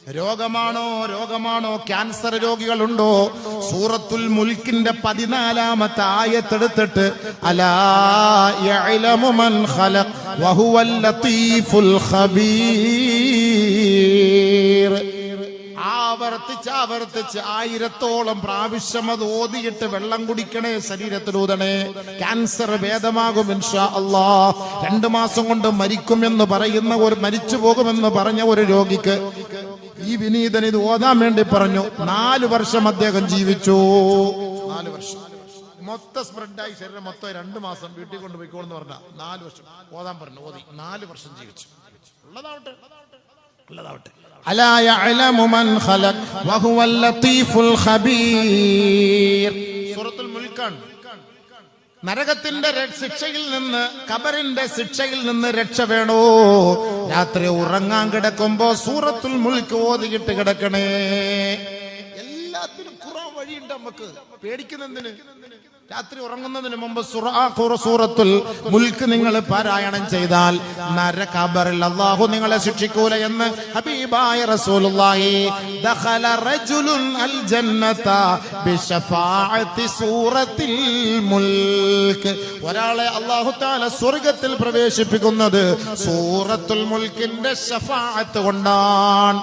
രോഗമാണോ cancer രോഗികളുണ്ടോ? സൂറത്തുൽ മുൽക്കിന്റെ 14-ാമത്തെ ആയത്തെടുത്തിട്ട് അലാ യഅലമു മൻ ഖലഖ് വഹുവൽ ലതീഫുൽ ഖബീർ. ആവർത്തിച്ച് 1000-ഓളം പ്രാവശ്യം അത് ഓതിയിട്ട് വെള്ളം കുടിക്കണേ, ശരീരത്തിലൂതണേ. ക്യാൻസർ ഭേദമാകും ഇൻഷാ അല്ലാഹ്. 2 മാസം കൊണ്ട് മരിക്കുമെന്ന് പറയുന്ന മരിച്ചു പോകുമെന്ന് പറഞ്ഞ ഒരു രോഗിക്ക് ഈ വിനീതൻ ഇത് ഓതാൻ വേണ്ടി പറഞ്ഞു. 4 വർഷം അദ്ദേഹം ജീവിച്ചു. 4 വർഷം മൊത്തം സ്പ്രെഡായി ശരീരം മൊത്തം 2 മാസം വീട്ടിൽ കൊണ്ടുപോയിക്കോളെന്ന് പറഞ്ഞ 4 വർഷം ഓതാൻ പറഞ്ഞു. ഓതി 4 വർഷം ജീവിച്ചു. ഉള്ളതാവട്ടെ. അലാ യഅലമു മൻ ഖലഖ് വഹുവൽ ലതീഫുൽ ഖബീർ. സൂറത്തുൽ മുൽക്കാണ്. നരകത്തിന്റെ ശിക്ഷയിൽ നിന്ന്, ഖബറിന്റെ ശിക്ഷയിൽ നിന്ന് രക്ഷ വേണോ? രാത്രി ഉറങ്ങാൻ കിടക്കുമ്പോ സൂറത്തുൽ മുൽക്ക് ഓതിയിട്ട് കിടക്കണേ. എല്ലാത്തിനും ഖുർആൻ വഴിയുണ്ട്. നമുക്ക് പേടിക്കുന്നതിന് രാത്രി ഉറങ്ങുന്നതിന് മുമ്പ് സൂറത്തുൽ മുൽക്ക് നിങ്ങൾ പാരായണം ചെയ്താൽ നരകബറിൽ അല്ലാഹു നിങ്ങളെ ശിക്ഷിക്കൂല എന്ന് ഹബീബായ റസൂലുള്ളാഹി. ദഖല റജുലുൻ അൽ ജന്നത ബിശഫാഅത്തി സൂറത്തിൽ മുൽക്ക്. ഒരാളെ അല്ലാഹു തആല സ്വർഗ്ഗത്തിൽ പ്രവേശിപ്പിക്കുന്നത് സൂറത്തുൽ മുൽക്കിന്റെ ശഫാഅത്ത് കൊണ്ടാണ്.